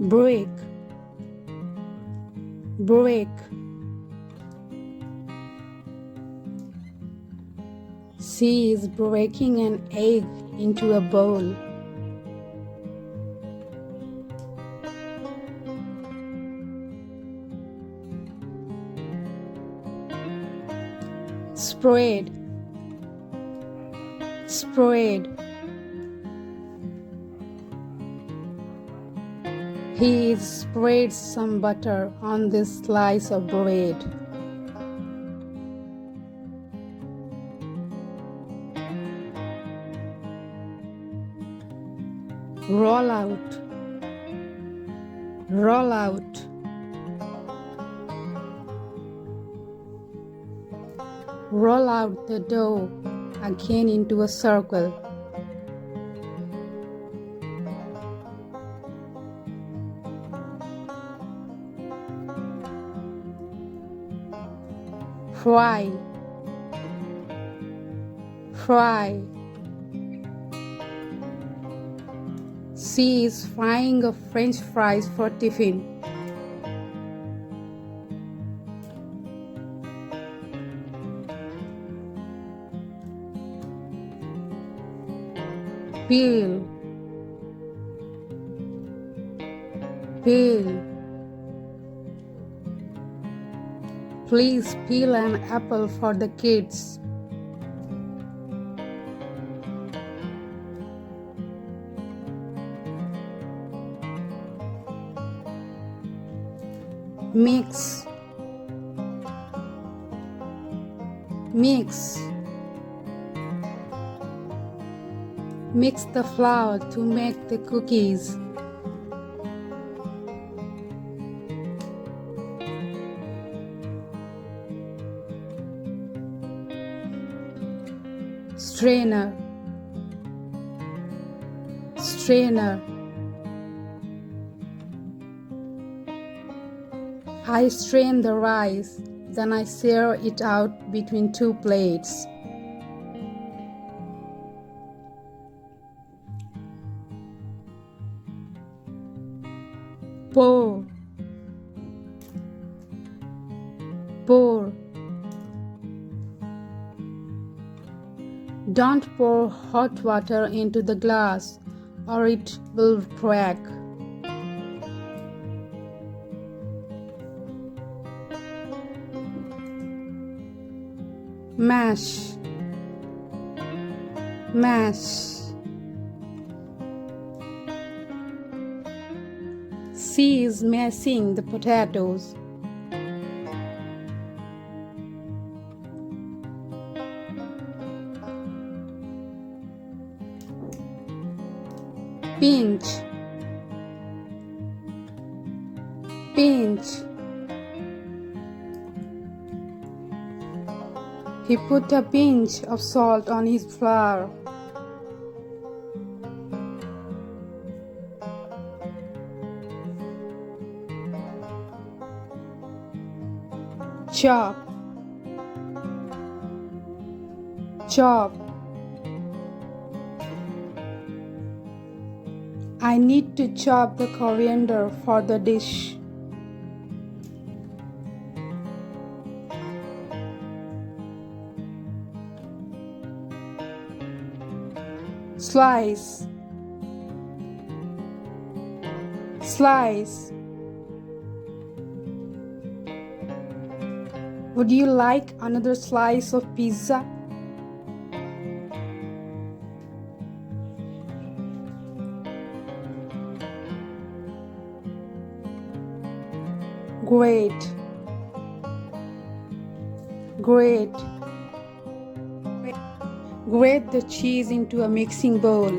break, break. She is breaking an egg into a bowl. Spread, spread. He spreads some butter on this slice of bread. Roll out, roll out. Roll out the dough again into a circle. Fry, fry. She is frying a French fries for tiffin. Peel, peel. Please peel an apple for the kids. Mix, mix. Mix the flour to make the cookies. Strainer, strainer. I strain the rice, then I share it out between two plates. Pour, pour. Don't pour hot water into the glass or it will crack. Mash, mash. She is mashing the potatoes. Pinch, pinch. He put a pinch of salt on his flour. Chop, chop. I need to chop the coriander for the dish. Slice, slice. Would you like another slice of pizza? Grate, grate. Grate the cheese into a mixing bowl.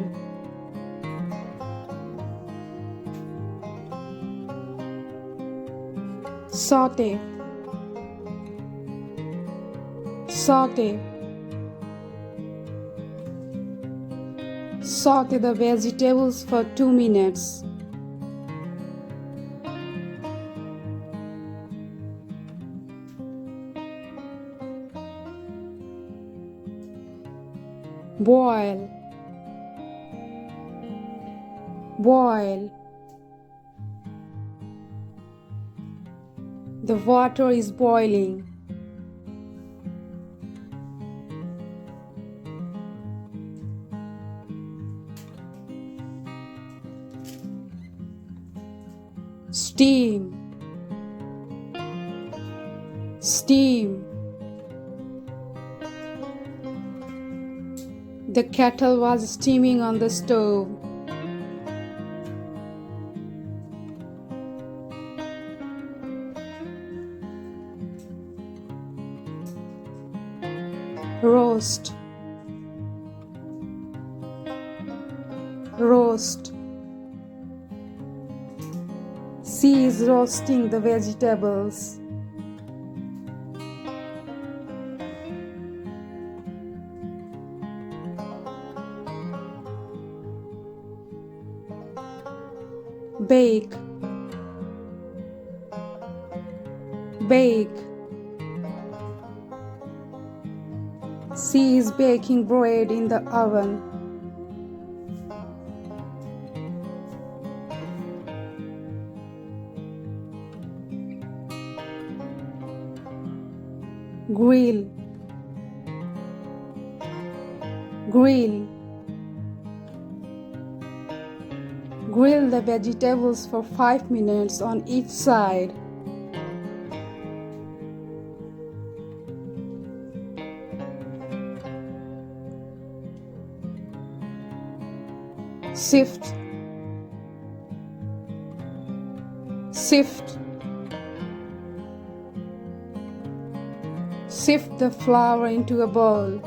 Saute, saute. Saute the vegetables for 2 minutes. Boil, boil. The water is boiling. Steam. Steam. The kettle was steaming on the stove. Roast. Roast. She is roasting the vegetables. Bake. Bake. She is baking bread in the oven. Grill. Grill. Grill the vegetables for 5 minutes on each side. Sift. Sift. Sift the flour into a bowl.